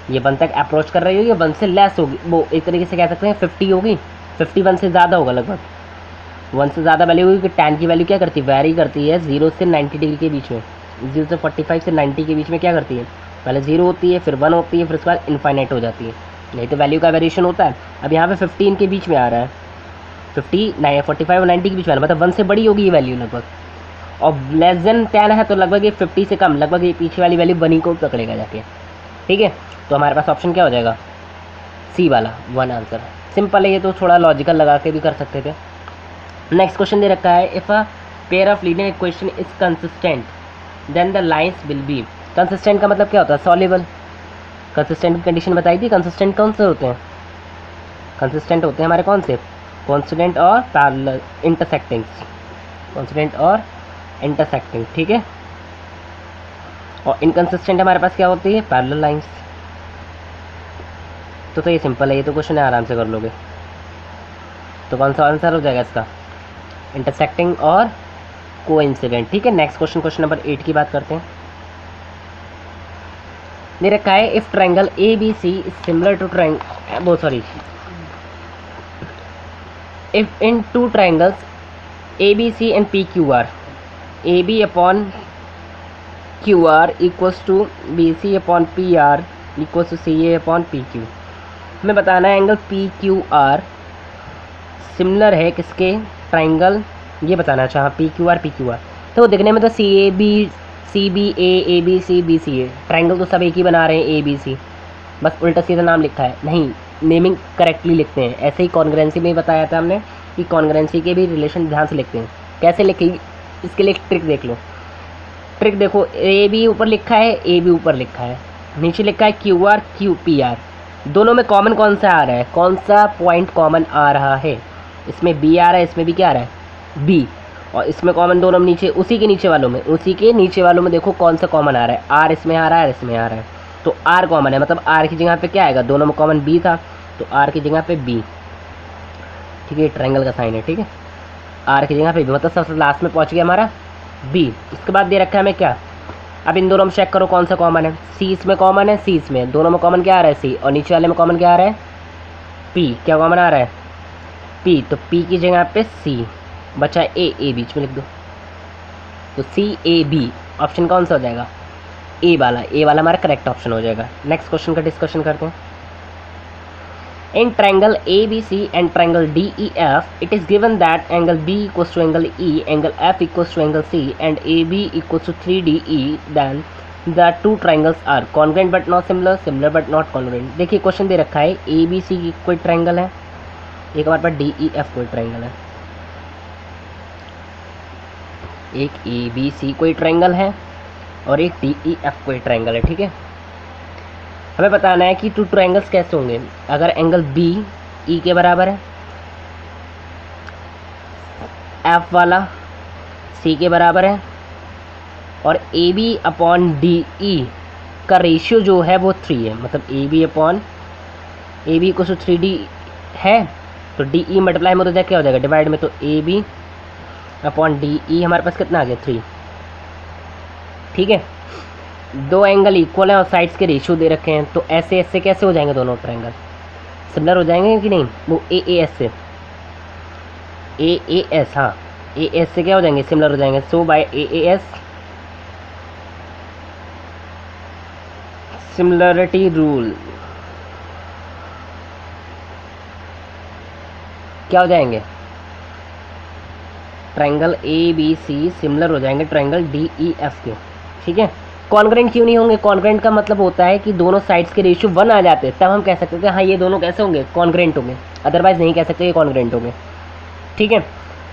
ये 1 तक अप्रोच कर रही होगी, 1 से लेस होगी, वो एक तरीके से कह सकते हैं 50 होगी, 51 से ज़्यादा होगा, लगभग 1 से ज़्यादा वैल्यू होगी। कि 10 की वैल्यू क्या करती है वैरी करती है 0 से 90 डिग्री के बीच में, 0 से 45 से 90 के बीच में क्या करती है, पहले 0 होती है, फिर 1 होती है, फिर उसके बाद इनफाइनाइट हो जाती है, नहीं तो वैल्यू का वेरिएशन होता है। अब यहाँ पे 15 के बीच में आ रहा है, 45 और 90 के बीच में आ रहा है, मतलब 1 से बड़ी होगी ये वैल्यू लगभग, और लेस देन 10 है तो लगभग ये 50 से कम, लगभग ये पीछे वाली वैल्यू 1 को पकड़ेगा जाके। ठीक है, तो हमारे पास ऑप्शन क्या हो जाएगा सी वाला 1 आंसर। सिंपल है ये, तो थोड़ा लॉजिकल लगा के भी कर सकते थे। नेक्स्ट क्वेश्चन दे रखा है if a pair of linear equation is consistent then the lines will be. Consistent का मतलब क्या होता है सॉल्युबल। कंसिस्टेंट की कंडीशन बताई थी। कंसिस्टेंट कौन से होते हैं, कंसिस्टेंट होते हैं हमारे कौन से कॉन्स्टेंट और पैरेलल इंटरसेक्टिंग, कॉन्स्टेंट और इंटरसेक्टिंग। ठीक है, और इनकंसिस्टेंट हमारे पास क्या होती है पैरेलल लाइंस। तो ये सिंपल है, ये तो क्वेश्चन है आराम से कर लोगे। तो कौन सा आंसर हो जाएगा इसका इंटरसेक्टिंग और कोइंसिडेंट। ठीक है, नेक्स्ट क्वेश्चन, क्वेश्चन नंबर 8 की बात करते हैं। दे रखा है if triangle A B C is similar to if in 2 triangles A B C and P Q R, A B upon Q R equals to B C upon P R equals to C A upon P Q. हमें बताना है angle P Q R similar है किसके triangle, ये बताना है। अच्छा, P Q are तो देखने में तो C B A B C B C A, triangle तो सब एक ही बना रहे हैं ए बी सी, बस उल्टा सीधा नाम लिखा है। नहीं, नेमिंग करेक्टली लिखते हैं। ऐसे ही कॉन्ग्रुएंसी में बताया था हमने कि कॉन्ग्रुएंसी के भी रिलेशन ध्यान से लिखते हैं। कैसे लिखेंगे इसके लिए एक ट्रिक देख लो। ट्रिक देखो, ए बी ऊपर लिखा है, ए बी ऊपर लिखा है, नीचे लिखा है Q R Q P R, दोनों में कॉमन कौन सा आ रहा है, कौन सा पॉइंट कॉमन आ रहा है, इसमें बी आ रहा है, इसमें भी क्या आ रहा है बी, और इसमें कॉमन दोनों में नीचे उसी के नीचे वालों में देखो कौन सा कॉमन आ रहा है, आर इसमें आ रहा है, इसमें आ रहा है, तो आर कॉमन है, मतलब आर की जगह पे क्या आएगा, दोनों में कॉमन बी था तो आर की जगह पे बी। ठीक है, ट्रायंगल का साइन है। ठीक है, आर की जगह पे बी, मतलब सबसे लास्ट में पहुंच गया हमारा बी। इसके बाद दे रखा है हमें क्या, अब इन दोनों में चेक करो कौन सा कॉमन है, सी इसमें कॉमन है, सी इसमें, दोनों में कॉमन क्या आ रहा है सी, और नीचे वाले में कॉमन क्या आ रहा है पी, क्या कॉमन आ रहा है पी, तो पी की जगह पे सी बचा, ए बीच में लिख दो, तो सी ए बी ऑप्शन कौन सा हो जाएगा, ए वाला हमारा करेक्ट ऑप्शन हो जाएगा। नेक्स्ट क्वेश्चन का डिस्कशन करते हैं। In triangle ABC and triangle DEF, it is given that angle B equals to angle E, angle F equals to angle C, and AB equals to 3DE. Then the two triangles are congruent but not similar, similar but not congruent. देखिए question दे रखा है ABC की कोई triangle है, एक हमारे पास DEF कोई ट्रायंगल है, एक ABC कोई ट्रायंगल है और एक DEF कोई ट्रायंगल है। ठीक है, हमें बताना है कि टू ट्रायंगल्स कैसे होंगे। अगर एंगल बी ई के बराबर है, एफ वाला सी के बराबर है, और A B upon D E का रेशियो जो है वो 3 है, मतलब A B upon A B को 3D है, तो डी ई मल्टीप्लाई में तो जाए क्या हो जाएगा डिवाइड में, तो A B upon D E हमारे पास कितना आ गया 3। ठीक है, दो एंगल इक्वल हैं और साइड्स के रेशियो दे रखे हैं, तो ऐसे ऐसे कैसे हो जाएंगे दोनों ट्रायंगल, सिमिलर हो जाएंगे कि नहीं, वो ए एस से ए एस, हाँ ए एस से क्या हो जाएंगे सिमिलर हो जाएंगे। So by A S similarity rule क्या हो जाएंगे, triangle A B C similar हो जाएंगे ट्रायंगल डी ई एफ के। ठीक है, कॉन्ग्रेंट क्यों नहीं होंगे, कॉन्ग्रेंट का मतलब होता है कि दोनों साइड्स के रेशियो 1 आ जाते हैं, तब हम कह सकते हैं कि हाँ ये दोनों कैसे होंगे कॉन्ग्रेंट होंगे, अदरवाइज नहीं कह सकते ये कॉन्ग्रेंट होंगे। ठीक है,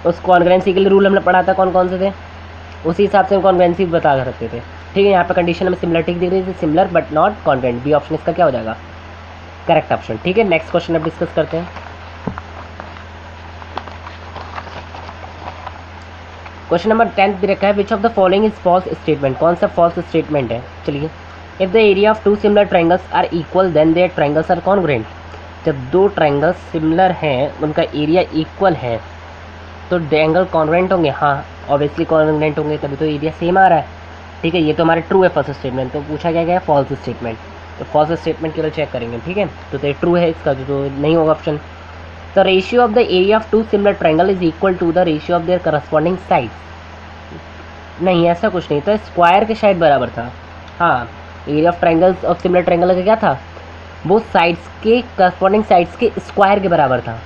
उस कॉन्ग्रेंसी के लिए रूल हमने पढ़ा था कौन कौन से थे, उसी हिसाब से हम कॉन्ग्रेंसी बता सकते थे। ठीक है, यहाँ पर कंडीशन हमें सिमिलरिटी दी गई थी, similar but not congruent, B option इसका क्या हो जाएगा करेक्ट ऑप्शन। ठीक है, नेक्स्ट क्वेश्चन अब डिस्कस करते हैं। क्वेश्चन नंबर 10 दे रखा है, which of the following is false statement, कौन सा फॉल्स स्टेटमेंट है। चलिए, if the area of two similar triangles are equal then their triangles are congruent, जब दो ट्रायंगल्स सिमिलर हैं उनका एरिया इक्वल है तो ट्रायंगल कॉन्ग्रुएंट होंगे, हाँ ऑब्वियसली कॉन्ग्रुएंट होंगे, तभी तो एरिया सेम आ रहा है। ठीक है, ये तो हमारा ट्रू है फर्स्ट स्टेटमेंट, तो पूछा क्या गया है फॉल्स स्टेटमेंट, तो फॉल्स स्टेटमेंट केवल चेक करेंगे। ठीक है, तो ट्रू है इसका, तो नहीं होगा option. The ratio of the area of two similar triangle is equal to the ratio of their corresponding sides, नहीं ऐसा कुछ नहीं, तो स्क्वायर के शायद बराबर था। हाँ, area of triangles of similar triangle का क्या था, वो साइड्स के करस्पॉन्डिंग साइड्स के स्क्वायर के बराबर था,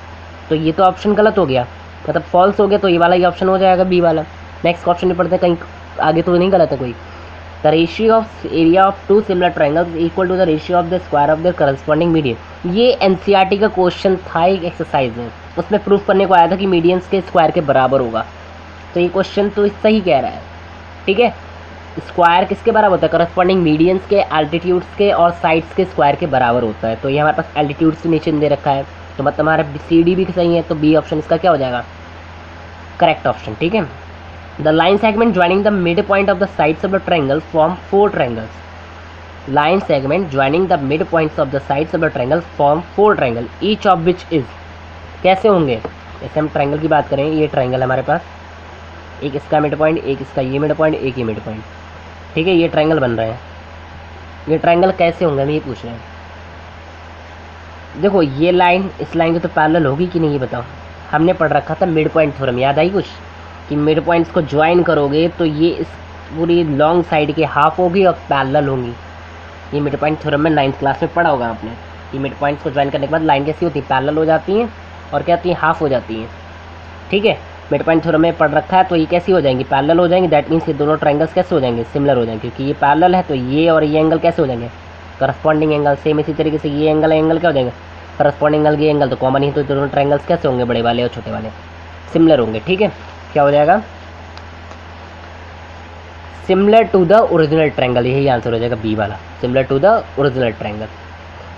तो ये तो ऑप्शन गलत हो गया, मतलब फॉल्स हो गया, तो ये वाला ही ऑप्शन हो जाएगा बी वाला। नेक्स्ट ऑप्शन में पढ़ते हैं, कहीं आगे तो नहीं गलत है कोई। The ratio of area of two similar triangles equal to the ratio of the square of the corresponding median, ये एनसीईआरटी का क्वेश्चन था एक एक्सरसाइज में, उसमें प्रूफ करने को आया था कि मीडियंस के स्क्वायर के बराबर होगा, तो ये क्वेश्चन तो सही कह रहा है। ठीक है, स्क्वायर किसके बराबर होता है, करस्पॉन्डिंग मीडियंस के, एल्टीट्यूड्स के और साइड्स के स्क्वायर के बराबर होता है, तो ये हमारे पास एल्टीट्यूड्स नीचे दे रखा है, तो मतलब हमारा सी डी भी सही है, तो बी ऑप्शन इसका क्या हो जाएगा करेक्ट ऑप्शन। ठीक है, the line segment joining the mid point of the sides of the triangle form 4 triangles, line segment joining the mid points of the sides of the triangle form 4 triangle, each of which is, कैसे होंगे, जैसे हम triangle की बात करें, ये triangle हमारे पास, एक इसका मिड पॉइंट, एक इसका ये मिड पॉइंट, एक ये मिड पॉइंट। ठीक है, ये ट्रायंगल बन रहे हैं, ये ट्रायंगल कैसे होंगे हम ये पूछ रहे हैं। देखो ये लाइन इस लाइन की तो पैरेलल होगी कि नहीं ये बताओ, हमने पढ़ रखा था मिड पॉइंट थ्योरम, याद आई कुछ, कि मिड पॉइंट्स को ज्वाइन करोगे तो ये इस पूरी लॉन्ग साइड के हाफ होगी और पैरेलल होंगी, ये मिड पॉइंट थ्योरम में 9th क्लास में पढ़ा होगा आपने, कि मिड पॉइंट्स को ज्वाइन करने के बाद लाइन कैसी होती है, पैरेलल हो जाती हैं और क्या होती हैं, हाफ हो जाती हैं। ठीक है, मिड पॉइंट थ्योरम में पढ़ रखा है, तो ये कैसी हो जाएंगी, पैरेलल हो जाएंगी, दैट मीन्स ये दोनों ट्रायंगल्स कैसे हो जाएंगे सिमिलर हो जाएंगे, क्योंकि ये पैरेलल है तो ये और ये एंगल कैसे हो जाएंगे करस्पॉन्डिंग एंगल। सेम इसी तरीके से ये एंगल क्या हो जाएंगे करस्पॉन्डिंग एंगल, ये एंगल तो कॉमन ही, तो दोनों ट्रायंगल्स कैसे होंगे बड़े वाले और छोटे वाले सिमिलर होंगे। ठीक है, क्या हो जाएगा similar to the original triangle, यही आंसर हो जाएगा बी वाला, similar to the original triangle.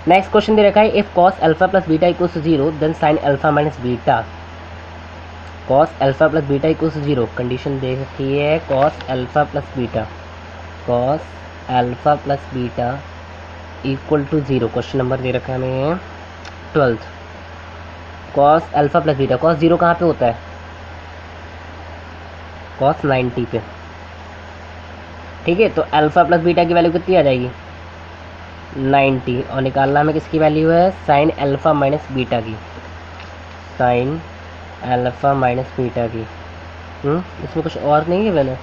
Next question दे रखा है, if cos alpha plus beta equals to 0 then sine alpha minus beta, cos alpha plus beta equals 0, condition दे रखी है cos alpha plus beta, cos alpha plus beta equal to 0। Question number दे रखा है हमें 12th। Cos alpha plus beta, cos 0 कहाँ पे होता है? कॉस 90 पे। ठीक है, तो अल्फ़ा प्लस बीटा की वैल्यू कितनी आ जाएगी? 90, और निकालना हमें किसकी वैल्यू है? साइन अल्फ़ा माइनस बीटा की, साइन अल्फ़ा माइनस बीटा की। इसमें कुछ और नहीं है मैंने,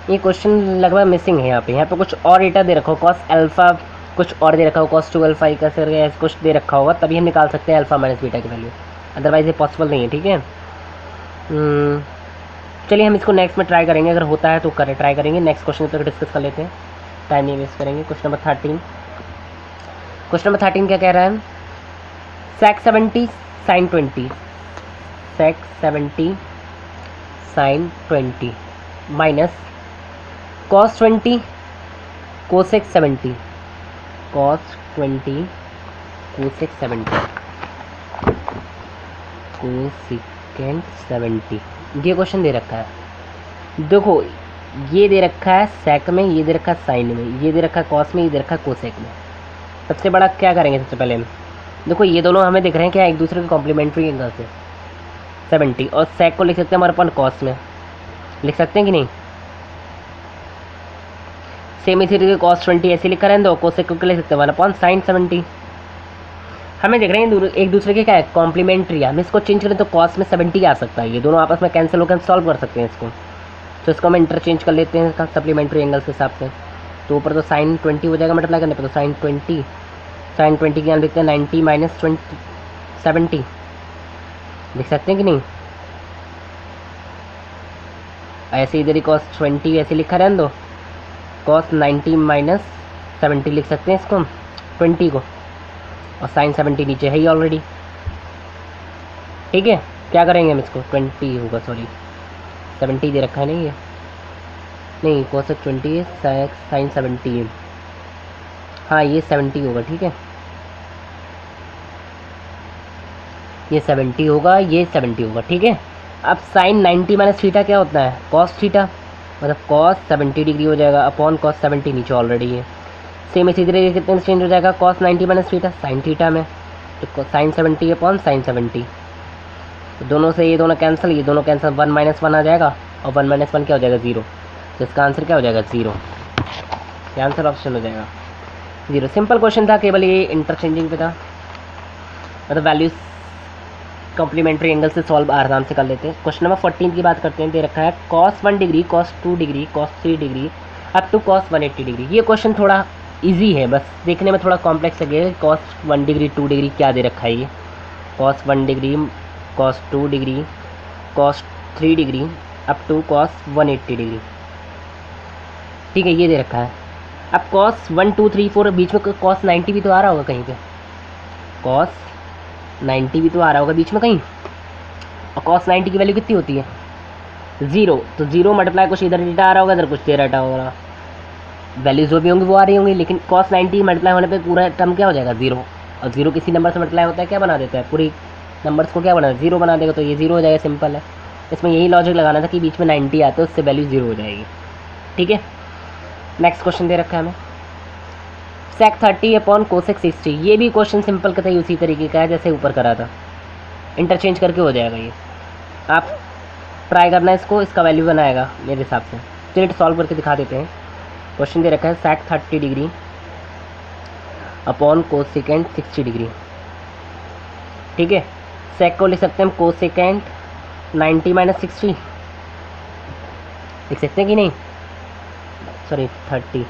ये क्वेश्चन लगभग मिसिंग है। यहाँ पे कुछ और डेटा दे रखा हो, कॉस अल्फ़ा कुछ और दे रखा हो, कॉस 2 अल्फ़ा ऐसे कुछ दे रखा होगा, तभी हम निकाल सकते हैं अल्फ़ा माइनस बीटा की वैल्यू, अदरवाइज ये पॉसिबल नहीं है। ठीक है, चलिए हम इसको नेक्स्ट में ट्राई करेंगे, अगर होता है तो ट्राई करेंगे। नेक्स्ट क्वेश्चन पर डिस्कस कर लेते हैं, टाइम नहीं वेस्ट करेंगे। क्वेश्चन नंबर 13, क्वेश्चन नंबर 13 क्या कह रहा है? Sec 70 sine 20, sec 70 sine 20 minus cos 20 cosec 70, cos 20 cosec 70 cosecant 70। ये क्वेश्चन दे रखा है, देखो ये दे रखा है सेक में, ये दे रखा है साइन में, ये दे रखा है कॉस में, ये दे रखा है कोसेक में। सबसे बड़ा क्या करेंगे? सबसे पहले देखो ये दोनों हमें दिख रहे हैं क्या? एक दूसरे के कॉम्प्लीमेंट्री एंगल से। 70 और सेक को लिख सकते हैं हमारे अपन कॉस में, लिख सकते हैं कि नहीं? सेम इसी तरीके कॉस 20 ऐसे लिखा रहने दो, कोसेक को लिख सकते हैं 1 साइन 70। हमें देख रहे हैं एक दूसरे के क्या है? कॉम्प्लीमेंट्री है। हम इसको चेंज करें तो कॉस में 70 आ सकता है, ये दोनों आपस में कैंसिल होकर हम सॉल्व कर सकते हैं इसको। तो इसको हम इंटरचेंज कर लेते हैं सप्लीमेंट्री एंगल्स के हिसाब से। तो ऊपर तो साइन 20 हो जाएगा मल्टीप्लाई करने पर, तो साइन 20 की यहाँ लिखते हैं 90 माइनस 70, लिख सकते हैं कि नहीं? ऐसे इधर ही कॉस 20 ऐसे लिखा रहने दो, कॉस 90 माइनस 70 लिख सकते हैं इसको 20 को, और साइन 70 नीचे है ही ऑलरेडी। ठीक है, क्या करेंगे हम इसको? 20 होगा, सॉरी 70 दे रखा है नहीं, ये नहीं कोसेक 20 है, साइन 70 है, हाँ ये 70 होगा। ठीक है, ये 70 होगा, ये 70 होगा। ठीक है, अब साइन 90 माइनस थीटा क्या होता है? कॉस थीटा, मतलब कॉस 70 डिग्री हो जाएगा अपॉन कॉस 70 नीचे ऑलरेडी है। सेम इसी तरीके कितने चेंज हो जाएगा? Cos 90 minus theta sine theta में, तो साइन 70 अपॉन साइन 70, तो दोनों से ये दोनों कैंसिल, ये दोनों कैंसिल, 1 माइनस 1 आ जाएगा, और 1 माइनस 1 क्या हो जाएगा? 0। तो इसका आंसर क्या हो जाएगा? 0। ये आंसर ऑप्शन हो जाएगा 0। सिंपल क्वेश्चन था, केवल ये इंटरचेंजिंग पे था, मतलब वैल्यूज कॉम्प्लीमेंट्री एंगल से सॉल्व आराम से कर लेते हैं। क्वेश्चन नंबर 14 की बात करते हैं, दे रखा है cos 1 degree, cos 2 degree, cos 3 degree up to cos 180 degree. ये क्वेश्चन थोड़ा इजी है, बस देखने में थोड़ा कॉम्प्लेक्स लगेगा। cos 1 डिग्री 2 डिग्री क्या दे रखा है? ये cos 1 degree, cos 2 degree, cos 3 degree up to cos 180 degree. ठीक है, ये दे रखा है। अब cos 1 2 3 4 बीच में cos 90 भी तो आ रहा होगा कहीं पे, cos 90 भी तो आ रहा होगा बीच में कहीं, और cos 90 की वैल्यू कितनी होती है? 0। तो 0 मल्टीप्लाई कुछ इधर डेटा आ रहा होगा, इधर कुछ दे रहा होगा, वैल्यूज जो भी होंगी वो आ रही होंगी, लेकिन cos 90 मल्टीप्लाई होने पे पूरा टर्म क्या हो जाएगा? 0। और 0 किसी नंबर से मल्टीप्लाई होता है क्या बना देता है? पूरी नंबर्स को क्या बना देता है? 0 बना देगा, तो ये 0 हो जाएगा। सिंपल है, इसमें यही लॉजिक लगाना था कि बीच में 90 आते हैं, उससे वैल्यू 0 हो जाएगी। ठीक है, नेक्स्ट क्वेश्चन दे रखा है हमें सेक 30 अपॉन कोसेक 60। ये भी क्वेश्चन सिंपल का था, उसी तरीके का है जैसे ऊपर करा था, इंटरचेंज करके हो जाएगा। ये आप ट्राई करना है इसको, इसका वैल्यू बनाएगा मेरे हिसाब से। चलिए सॉल्व करके दिखा देते हैं। क्वेश्चन दे रखा है सेक 30 डिग्री अपॉन कोसेकेंट 60 डिग्री। ठीक है, सेक को लिख सकते हैं हम कोसेकेंट 90 माइनस 60, लिख सकते हैं कि नहीं? सॉरी 30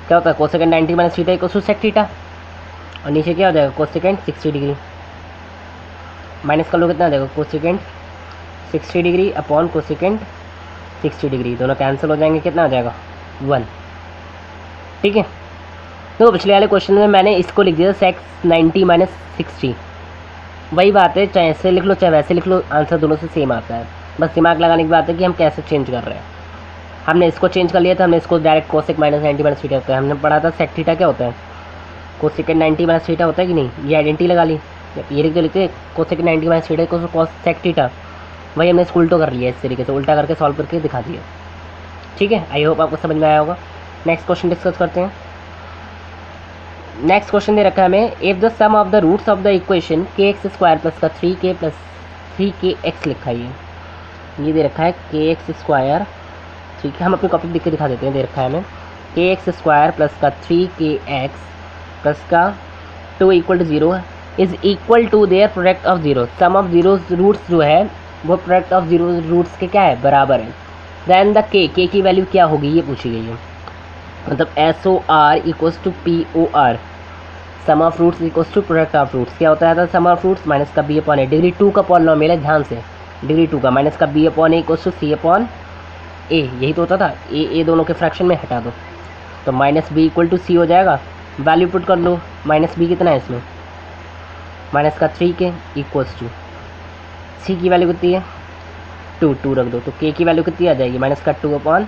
क्या होता है? Cosecant 90 minus theta equal to sec theta, और नीचे क्या हो जाएगा? कोसेकेंट 60 डिग्री माइनस कर लो, कितना आ जाएगा? Cosecant 60 degree upon cosecant 60 degree, दोनों कैंसिल हो जाएंगे, कितना आ जाएगा? 1। ठीक है, तो पिछले वाले क्वेश्चन में मैंने इसको लिख दिया सेक 90 माइनस 60, वही बात है, चाहे ऐसे लिख लो चाहे वैसे लिख लो, आंसर दोनों से सेम आता है। बस दिमाग लगाने की बात है कि हम कैसे चेंज कर रहे हैं। हमने इसको चेंज कर लिया था, हमने इसको direct cosec minus 90 minus theta होता है, हमने पढ़ा था सेक थीटा क्या होता है? कोसेक 90 माइनस थीटा होता है कि नहीं, ये आइडेंटिटी लगा ली। ये जो लिखते हैं कोसेक 90 माइनस थीटा को कोसेक थीटा, वही हमने इसको उल्टो कर लिया, इस तरीके से उल्टा करके सॉल्व करके दिखा दिया। ठीक है, आई होप आपको समझ में आया होगा। नेक्स्ट क्वेश्चन डिस्कस करते हैं। नेक्स्ट क्वेश्चन दे रखा है हमें, if the sum of the roots of the equation K X square plus का 3k प्लस 3kx लिखा है, ये दे रखा है के एक्स स्क्वायर, ठीक है, हम अपनी कॉपी लिख के दिखा देते हैं। दे रखा है हमें के एक्स स्क्वायर प्लस का 3kx प्लस का 2 equal to 0 is equal to their product of zero. Sum of zero roots जो है वो प्रोडक्ट ऑफ जीरो रूट्स के क्या है, बराबर है। दैन द के की वैल्यू क्या होगी, ये पूछी गई है। मतलब SOR equals to POR, sum of roots equals to product of roots. क्या होता है, सम ऑफ रूट्स माइनस का B अपॉन ए, डिग्री 2 का पॉलिनोमियल है, ध्यान से, डिग्री 2 का माइनस का B upon A equals to C upon A, यही तो होता था। ए दोनों के फ्रैक्शन में हटा दो तो minus B equal to C हो जाएगा। वैल्यू पुट कर लो, माइनस B कितना है इसमें, माइनस का 3k इक्वल्स टू C की वैल्यू कितनी है 2 रख दो, तो K की वैल्यू कितनी आ जाएगी, माइनस का 2 अपॉन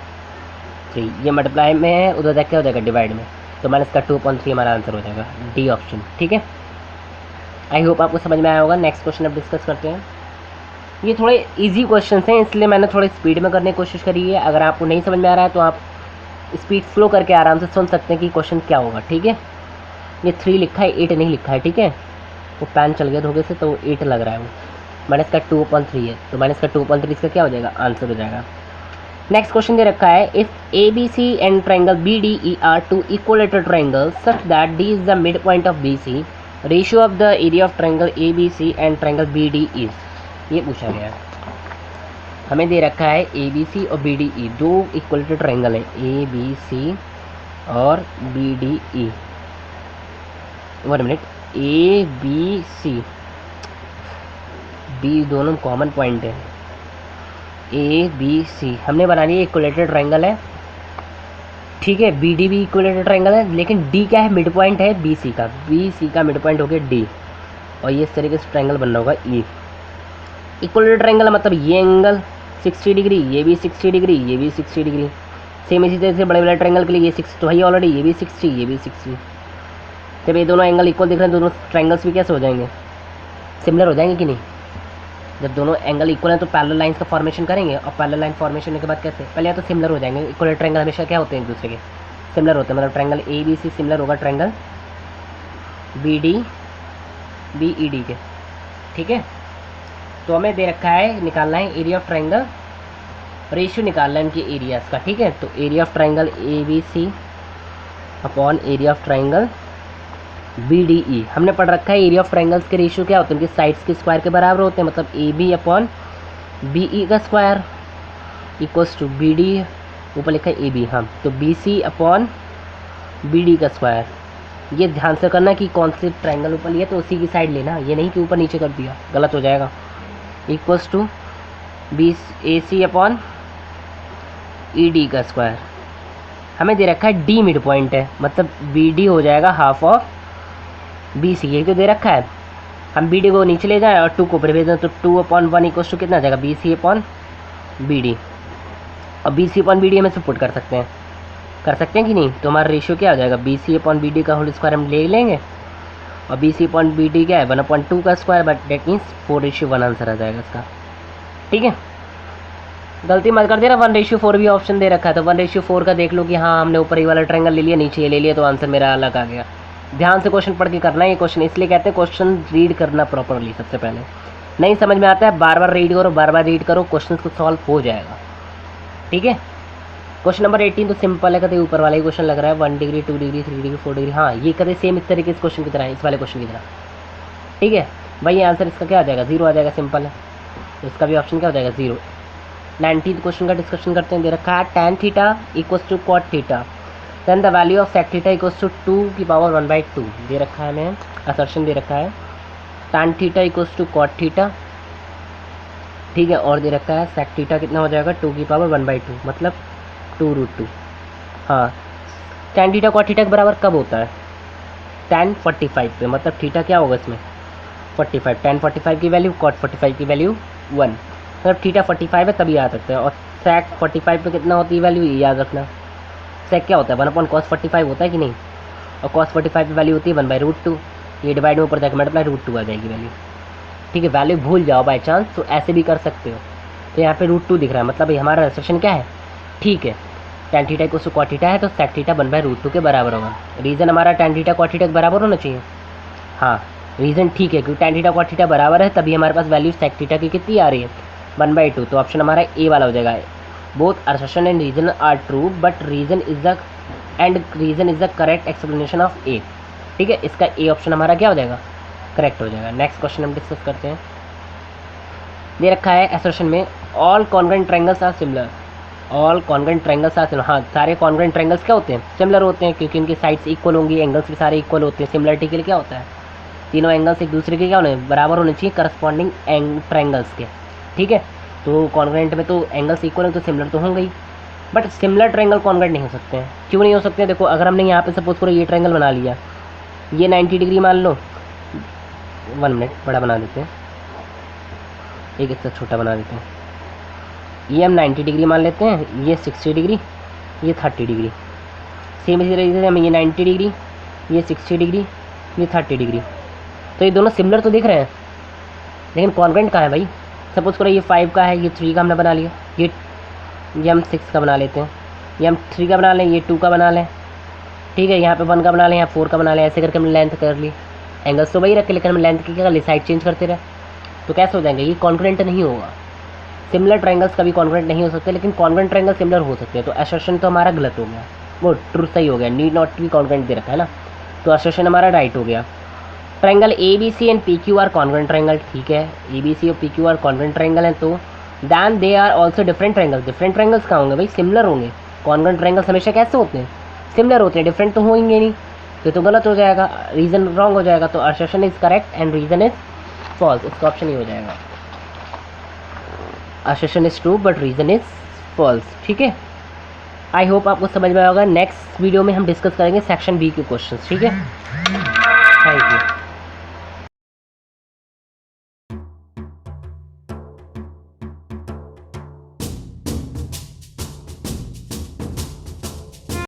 3। ये मल्टीप्लाई में है, उधर जाके क्या हो जाएगा, डिवाइड में, तो माइनस का 2 अपॉन 3 हमारा आंसर हो जाएगा, डी ऑप्शन। ठीक है, आई होप आपको समझ में आया होगा। नेक्स्ट क्वेश्चन अब डिस्कस करते हैं। ये थोड़े इजी क्वेश्चन हैं, इसलिए मैंने थोड़ी स्पीड में करने की कोशिश करी है। अगर आपको नहीं समझ में आ रहा है तो आप स्पीड स्लो करके आराम से सुन सकते हैं कि क्वेश्चन क्या होगा। ठीक है, ये 3 लिखा है, 8 नहीं लिखा है। ठीक है, वो पैन चल गया धोखे से तो 8 लग रहा है, वो माइनस का 2 अपॉन 3 है, तो माइनस का 2 अपॉन 3 इसका क्या हो जाएगा, आंसर हो जाएगा। नेक्स्ट क्वेश्चन दे रखा है, if ABC and triangle BDE are two equilateral triangle such that D is the mid point of BC, ratio of the area of triangle ABC and triangle BD is, ये पूछा गया है। हमें दे रखा है ABC और BDE दो इक्विलेटरल ट्रायंगल है, ABC और BDE। 1 मिनट, ABC B दोनों कॉमन पॉइंट है, ABC हमने बना लिया इक्विलेटरल ट्रायंगल है। ठीक है, BD भी इक्विलेटरल ट्रायंगल है, लेकिन D क्या है, मिड पॉइंट है BC का मिड पॉइंट हो गया D, और ये इस तरीके से ट्रायंगल बनना होगा E। इक्विलेटरल ट्रायंगल मतलब ये एंगल 60 डिग्री, ये भी 60 डिग्री, ये भी 60 डिग्री। सेम इसी तरह से बड़े बड़े ट्रायंगल के लिए ये 6 तो है ऑलरेडी, ये भी 60, ये भी 60। जब ये दोनों एंगल इक्वल दिख रहे हैं, दोनों ट्रायंगल्स भी कैसे हो जाएंगे, सिमिलर हो जाएंगे कि नहीं। जब दोनों एंगल इक्वल हैं तो पैरेलल लाइंस का फॉर्मेशन करेंगे, और पैरेलल लाइन फॉर्मेशन होने के बाद कैसे, पहले तो सिमिलर हो जाएंगे। इक्वलेटरल ट्रायंगल हमेशा क्या होते हैं, एक दूसरे के सिमिलर होते हैं, मतलब ट्रायंगल ABC सिमिलर होगा ट्रायंगल BED के। ठीक है, तो हमें दे रखा है निकालना है एरिया ऑफ ट्रायंगल, रेशियो निकालना है इनके एरियाज का। ठीक है, तो area of triangle ABC upon area of triangle BDE। हमने पढ़ रखा है एरिया ऑफ ट्रायंगल्स के रेशियो क्या होते हैं, उनके साइड्स के स्क्वायर के बराबर होते हैं, मतलब AB अपॉन BE का स्क्वायर इक्वल्स टू BD, ऊपर लिखा है AB, हाँ, तो BC अपॉन BD का स्क्वायर। ये ध्यान से करना कि कौन से ट्रायंगल ऊपर लिया तो उसी की साइड लेना, ये नहीं कि ऊपर नीचे कर दिया, गलत हो जाएगा। Equals to AC upon ED का स्क्वायर। हमें दे रखा है D मिड पॉइंट है, मतलब BD हो जाएगा हाफ ऑफ BC, यही तो दे रखा है। हम BD को नीचे ले जाएं और 2 को ऊपर भेज दें, तो 2 अपॉन 1 इक्वल्स टू कितना आ जाएगा, BC अपॉन BD। और BC अपॉन BD हम इसे पुट कर सकते हैं कि नहीं, तो हमारा रेशियो क्या हो जाएगा, BC अपॉन BD का होल स्क्वायर हम ले लेंगे, और BC अपॉन BD क्या है 1/2 का square, but that means 4:1 answer आ जाएगा इसका। ठीक है, गलती मत कर देना, 1:4 भी ऑप्शन दे रखा है, तो 1:4 का देख लो कि हाँ हमने ऊपर ये वाला ट्रायंगल ले लिया, नीचे ये ले लिया, तो आंसर मेरा अलग आ गया। ध्यान से क्वेश्चन पढ़ के करना है ये क्वेश्चन, इसलिए कहते हैं क्वेश्चन रीड करना प्रॉपरली। सबसे पहले नहीं समझ में आता है, बार बार रीड करो, क्वेश्चन को सॉल्व हो जाएगा। ठीक है, क्वेश्चन नंबर 18 तो सिंपल है, कहते ऊपर वाला ही क्वेश्चन लग रहा है, 1 डिग्री 2 डिग्री 3 डिग्री 4 डिग्री, हाँ ये कहते सेम इस तरीके से क्वेश्चन की तरह है, इस वाले क्वेश्चन की तरह। ठीक है भाई, आंसर इसका क्या आ जाएगा, 0 आ जाएगा, सिंपल है, तो इसका भी ऑप्शन क्या हो जाएगा 0। 19th क्वेश्चन का डिस्कशन करते हैं। दे रखा है tan theta equals to cot theta, then the value of sec theta equals to 2 की पावर 1/2 दे रखा है, हमें असर्शन दे रखा है tan theta equals to cot theta. ठीक है, और दे रखा है sec थीटा कितना हो जाएगा 2 की पावर 1/2, मतलब 2√2। हाँ, tan थीटा cot थीटा के बराबर कब होता है, tan 45 पे, मतलब थीटा क्या होगा इसमें 45, tan 45 की वैल्यू cot 45 की वैल्यू 1, मतलब थीटा 45 है तभी याद रखते हैं। और sec 45 पे कितना होती है वैल्यू, ये याद रखना। sec क्या होता है 1/cos 45 होता है कि नहीं, और cos 45 की वैल्यू होती है 1/√2, ये डिवाइड में ऊपर जाकर मल्टीप्लाई √2 आ जाएगी वैल्यू। ठीक है, वैल्यू भूल जाओ बाई चांस तो ऐसे भी कर सकते हो। तो यहाँ पे √2 दिख रहा है, मतलब हमारा असर्शन क्या है, ठीक है, tan theta equals to cot theta है तो sec थीटा 1/√2 के बराबर होगा। रीज़न हमारा tan थीटा cot थीटा के बराबर होना चाहिए। हाँ, रीज़न ठीक है, क्योंकि tan थीटा cot थीटा बराबर है तभी हमारे पास वैल्यू sec थीटा की कितनी आ रही है 1/2। तो ऑप्शन हमारा ए वाला हो जाएगा। Both assertion and reason are true but reason is the correct explanation of A. ठीक है, इसका ए ऑप्शन हमारा क्या हो जाएगा, करेक्ट हो जाएगा। नेक्स्ट क्वेश्चन हम डिस्कस करते हैं। दे रखा है assertion में all congruent triangles are similar. All congruent triangles are similar. हाँ, सारे कॉन्ग्रुएंट ट्रायंगल्स क्या होते हैं, सिमिलर होते हैं, क्योंकि इनकी साइड्स इक्वल होंगी, एंगल्स भी सारे इक्वल होते हैं। सिमिलरिटी के लिए क्या होता है, तीनों एंगल्स एक दूसरे के क्या होने बराबर होने चाहिए करस्पॉन्डिंग ट्रायंगल्स के। ठीक है, तो कॉन्ग्रुएंट में तो एंगल्स इक्वल हैं तो सिमिलर तो होंगे ही, बट सिमिलर ट्रायंगल कॉन्ग्रुएंट नहीं हो सकते हैं। क्यों नहीं हो सकते हैं, देखो अगर हमने यहाँ पे सपोज करो ये ट्रायंगल बना लिया, ये 90 डिग्री मान लो, 1 मिनट बड़ा बना देते हैं, एक इससे छोटा बना देते हैं, ये हम 90 डिग्री मान लेते हैं, ये 60 डिग्री, ये 30 डिग्री। सेम इसी तरीके से हम ये 90 डिग्री, ये 60 डिग्री, ये 30 डिग्री, तो ये दोनों सिमिलर तो दिख रहे हैं, लेकिन कॉन्ग्रुएंट कहाँ है भाई। सपोज करो ये 5 का है, ये 3 का हमने बना लिया, ये हम 6 का बना लेते हैं, ये हम 3 का बना लें, ये 2 का बना लें। ठीक है, यहाँ पे 1 का बना लें, यहाँ 4 का बना लें, ऐसे करके हमने लेंथ कर ली। एंगल्स तो वही रखे, लेकिन हम लेंथ की क्या कर ली, साइड चेंज करते रहे, तो कैसे हो जाएंगे, ये कॉन्ग्रुएंट नहीं होगा। सिमिलर ट्रायंगल्स कभी कॉन्ग्रुएंट नहीं हो सकते, लेकिन कॉन्ग्रुएंट ट्रायंगल सिमिलर हो सकते हैं। तो असर्शन तो हमारा गलत हो गया, वो ट्रू सही हो गया, नीड नॉट बी कॉन्ग्रुएंट दे रखा है ना, तो असर्शन हमारा राइट हो गया। Triangle A B C and P Q R congruent triangle. ठीक है, ए बी सी और P Q R congruent triangle हैं, तो than they are also different triangles. Different triangles कहाँ होंगे भाई, सिमिलर होंगे। कॉन्ग्रुएंट ट्रायंगल्स हमेशा कैसे होते हैं, सिमिलर होते हैं, डिफरेंट तो होंगे नहीं, तो गलत हो जाएगा, रीजन रॉन्ग हो जाएगा। तो assertion is correct and reason is false, इसका ऑप्शन ही हो जाएगा। Assertion is true but reason is false. ठीक है, आई होप आपको समझ में आएगा। नेक्स्ट वीडियो में हम डिस्कस करेंगे सेक्शन बी के क्वेश्चंस। ठीक है।